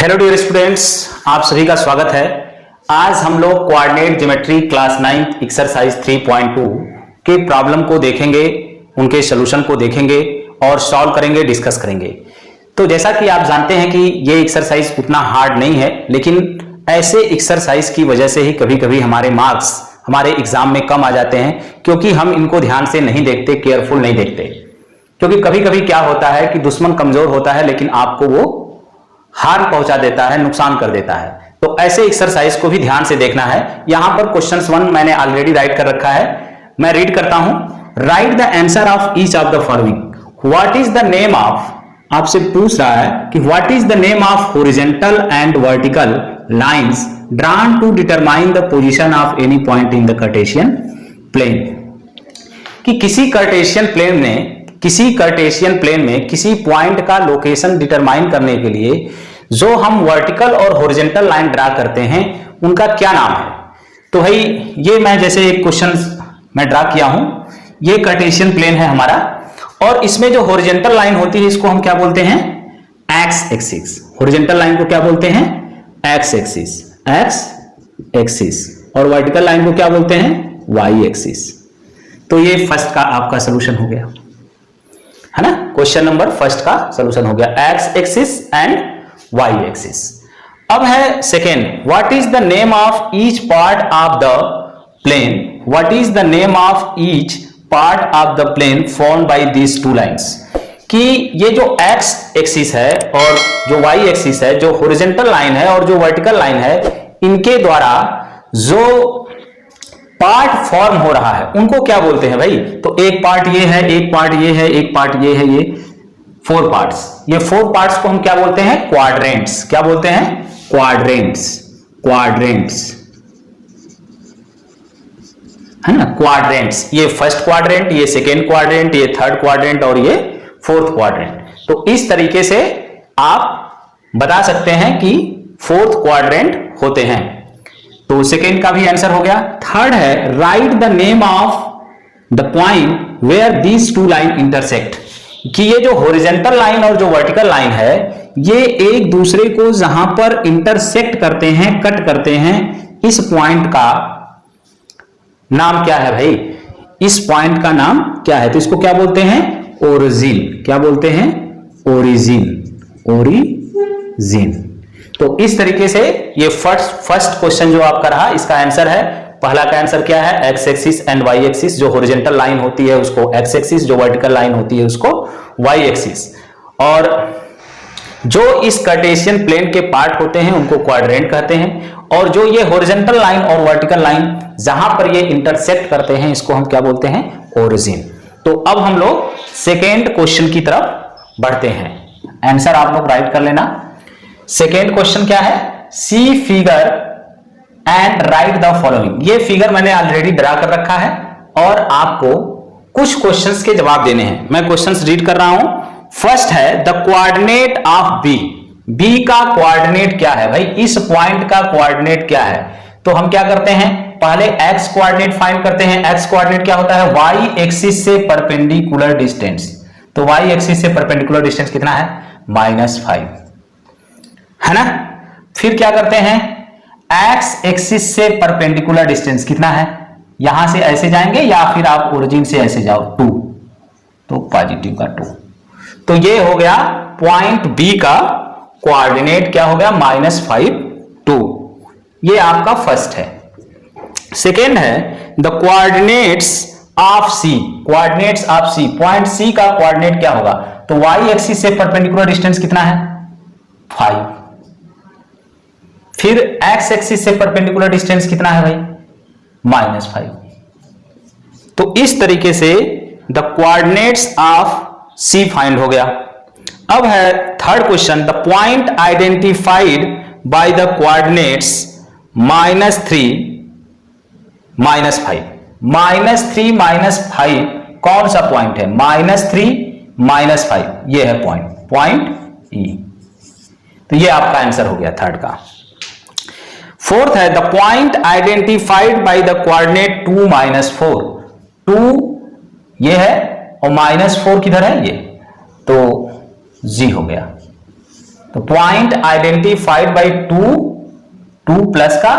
Hello dear students, आप सभी का स्वागत है। आज हम लोग कोऑर्डिनेट ज्योमेट्री क्लास 9 एक्सरसाइज 3.2 के प्रॉब्लम को देखेंगे, उनके सॉल्यूशन को देखेंगे और सॉल्व करेंगे, डिस्कस करेंगे। तो जैसा कि आप जानते हैं कि ये एक्सरसाइज उतना हार्ड नहीं है, लेकिन ऐसे एक्सरसाइज की वजह से ही कभी कभी हमारे मार्क्स हमारे एग्जाम में कम आ जाते हैं, क्योंकि हम इनको ध्यान से नहीं देखते, केयरफुल नहीं देखते। क्योंकि कभी कभी क्या होता है कि दुश्मन कमजोर होता है लेकिन आपको वो हार पहुंचा देता है, नुकसान कर देता है। तो ऐसे एक्सरसाइज को भी ध्यान से देखना है। यहां पर क्वेश्चन 1 मैंने ऑलरेडी राइट कर रखा है, मैं रीड करता हूं। Write the answer of each of the following. What is the name of, आपसे पूछ रहा है कि what is the name of horizontal and vertical lines drawn to determine the position of any point in the Cartesian plane. कि किसी Cartesian plane में किसी point का लोकेशन डिटरमाइन करने के लिए जो हम वर्टिकल और हॉरिजॉन्टल लाइन ड्रा करते हैं उनका क्या नाम है। तो भाई ये मैं जैसे एक क्वेश्चन मैं ड्रा किया हूं, ये कार्टेशियन प्लेन है हमारा, और इसमें जो हॉरिजॉन्टल लाइन होती है इसको हम क्या बोलते हैं, एक्स एक्सिस। हॉरिजॉन्टल लाइन को क्या बोलते हैं, एक्स एक्सिस, और वर्टिकल लाइन को क्या बोलते हैं, वाई एक्सिस। तो ये फर्स्ट का आपका सोल्यूशन हो गया, है ना। क्वेश्चन नंबर फर्स्ट का सोल्यूशन हो गया, X axis and Y axis. अब है second, what is the name of each part of the plane, what is the name of each part of the plane formed by these two lines. कि ये जो x axis है और जो Y axis है, जो हॉरिजॉन्टल लाइन है और जो वर्टिकल लाइन है, इनके द्वारा जो पार्ट फॉर्म हो रहा है उनको क्या बोलते हैं भाई। तो एक पार्ट ये है, एक पार्ट ये है, एक पार्ट ये है, ये 4 पार्ट्स। ये 4 पार्ट्स को हम क्या बोलते हैं, क्वाड्रेंट्स। क्या बोलते हैं, क्वाड्रेंट्स, है ना, क्वाड्रेंट्स। ये फर्स्ट क्वाड्रेंट, ये सेकेंड क्वाड्रेंट, ये थर्ड क्वाड्रेंट और ये फोर्थ क्वाड्रेंट। तो इस तरीके से आप बता सकते हैं कि 4th क्वाड्रेंट होते हैं। तो सेकेंड का भी आंसर हो गया। थर्ड है, write the name of the point where these two line intersect. कि ये जो हॉरिजॉन्टल लाइन और जो वर्टिकल लाइन है, ये एक दूसरे को जहां पर इंटरसेक्ट करते हैं, कट करते हैं, इस पॉइंट का नाम क्या है भाई, इस पॉइंट का नाम क्या है। तो इसको क्या बोलते हैं, ओरिजिन। क्या बोलते हैं, ओरिजिन। तो इस तरीके से ये फर्स्ट क्वेश्चन जो आपका रहा, इसका आंसर है, पहला का आंसर क्या है, X axis and Y axis. जो हॉरिजॉन्टल लाइन होती है उसको एक्स एक्सिस, जो वर्टिकल लाइन होती है उसको वाई एक्सिस। और जो इस कार्टेशियन प्लेन के पार्ट होते हैं उनको क्वाड्रेंट कहते हैं, और जो ये हॉरिजॉन्टल लाइन और वर्टिकल लाइन जहां पर ये इंटरसेक्ट करते हैं इसको हम क्या बोलते हैं, ओरिजिन। तो अब हम लोग सेकेंड क्वेश्चन की तरफ बढ़ते हैं। आंसर आप लोग राइट कर लेना। सेकेंड क्वेश्चन क्या है, see figure and write the following. ये फिगर मैंने ऑलरेडी ड्रा कर रखा है और आपको कुछ क्वेश्चंस के जवाब देने हैं। मैं क्वेश्चंस रीड कर रहा हूं। फर्स्ट है, the coordinate of B. B का कोऑर्डिनेट क्या है भाई, इस पॉइंट का कोऑर्डिनेट क्या है। तो हम क्या करते हैं, पहले एक्स कोऑर्डिनेट फाइंड करते हैं। एक्स कोऑर्डिनेट क्या होता है, वाई एक्सिस से परपेंडिकुलर डिस्टेंस। तो वाई एक्सिस से परपेंडिकुलर डिस्टेंस कितना है, -5, है ना। फिर क्या करते हैं, एक्स एक्सिस से परपेंडिकुलर डिस्टेंस कितना है, यहां से ऐसे जाएंगे या फिर आप ओरिजिन से ऐसे जाओ, 2, तो पॉजिटिव का 2। तो ये हो गया पॉइंट बी का कोऑर्डिनेट, क्या हो गया, -5, 2। ये आपका फर्स्ट है। सेकेंड है, the coordinates of C. Coordinates of C, point C का कोऑर्डिनेट क्या होगा। तो वाई एक्सिस से परपेंडिकुलर डिस्टेंस कितना है, 5। फिर एक्स एक्सिस से परपेंडिकुलर डिस्टेंस कितना है भाई, -5। तो इस तरीके से the coordinates of C find हो गया। अब है third question, the point identified by the coordinates -3, -5। -3, कौन सा पॉइंट है, -3, -5, ये है पॉइंट ई। तो ये आपका आंसर हो गया थर्ड का। फोर्थ है, the point identified by the coordinate 2, -4। 2 ये है और -4 किधर है, ये, तो जी हो गया। तो पॉइंट आइडेंटिफाइड बाई 2 प्लस का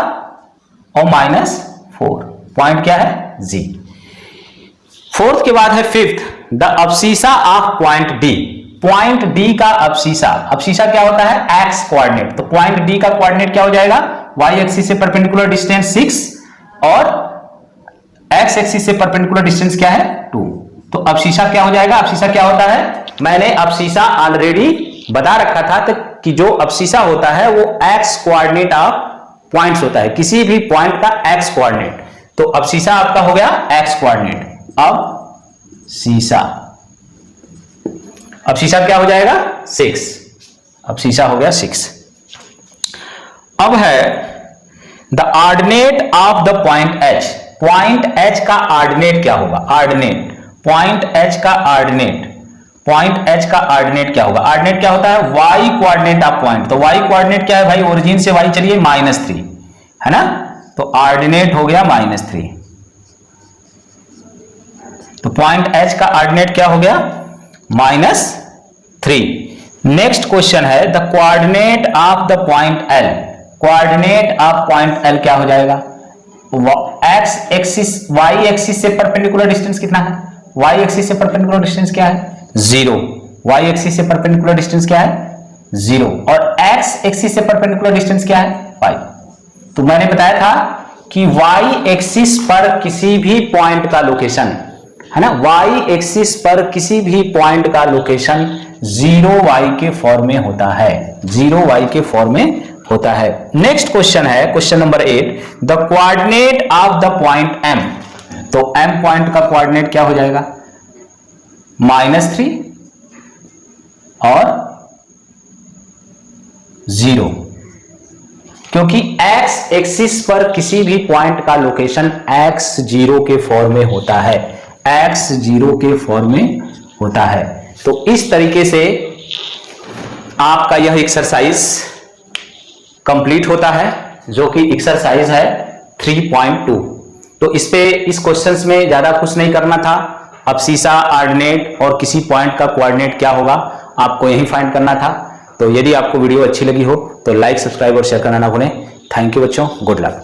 और -4, पॉइंट क्या है जी। फोर्थ के बाद है fifth, the abscissa of point D. Point D का अब्सीसा, अब्सीसा क्या होता है एक्स कोऑर्डिनेट, तो पॉइंट डी का कोऑर्डिनेट क्या हो जाएगा, वाई एक्सिस से परपेंडिकुलर डिस्टेंस 6 और एक्स एक्सिस से परपेंडिकुलर डिस्टेंस क्या है 2। तो अब्सीसा क्या हो जाएगा, अब्सीसा क्या होता है, मैंने अब्सीसा ऑलरेडी बता रखा था तो कि जो अब्सीसा होता है वो एक्स कोऑर्डिनेट ऑफ पॉइंट्स होता है, किसी भी पॉइंट का एक्स कोऑर्डिनेट। तो अब्सीसा आपका हो गया एक्स कोऑर्डिनेट। अब शीशा क्या हो जाएगा 6, अब शीशा हो गया 6। अब है the ordinate of the point H. Point H का ऑर्डिनेट क्या होगा, ऑर्डिनेट, पॉइंट एच का ऑर्डिनेट, पॉइंट एच का ऑर्डिनेट क्या होगा, ऑर्डिनेट क्या होता है वाई कोऑर्डिनेट ऑफ पॉइंट। तो वाई कोऑर्डिनेट क्या है भाई, ओरिजिन से वाई चलिए -3 है ना, तो ऑर्डिनेट हो गया -3। तो पॉइंट एच का ऑर्डिनेट क्या हो गया -3। नेक्स्ट क्वेश्चन है the coordinate of the point L. Coordinate of point L क्या हो जाएगा, एक्स एक्सिस वाई एक्सिस से परपेंडिकुलर डिस्टेंस कितना है, वाई एक्सिस से परपेंडिकुलर डिस्टेंस क्या है 0, वाई एक्सिस से परपेंडिकुलर डिस्टेंस क्या है 0 और एक्स एक्सिस से परपेंडिकुलर डिस्टेंस क्या है 5। तो मैंने बताया था कि वाई एक्सिस पर किसी भी पॉइंट का लोकेशन है ना, वाई एक्सिस पर किसी भी पॉइंट का लोकेशन 0y के फॉर्म में होता है, 0y के फॉर्म में होता है। नेक्स्ट क्वेश्चन है question number 8, the coordinate of the point m। तो m पॉइंट का कोऑर्डिनेट क्या हो जाएगा -3 और 0, क्योंकि x एक्सिस पर किसी भी पॉइंट का लोकेशन x 0 के फॉर्म में होता है, x 0 के फॉर्म में होता है। तो इस तरीके से आपका यह एक्सरसाइज कंप्लीट होता है, जो कि एक्सरसाइज है 3.2। तो इस क्वेश्चंस में ज्यादा कुछ नहीं करना था, अब्सीसा, ऑर्डिनेट और किसी पॉइंट का कोऑर्डिनेट क्या होगा आपको यही फाइंड करना था। तो यदि आपको वीडियो अच्छी लगी हो तो लाइक, सब्सक्राइब और शेयर करना ना भूलें। थैंक यू बच्चों, गुड लक।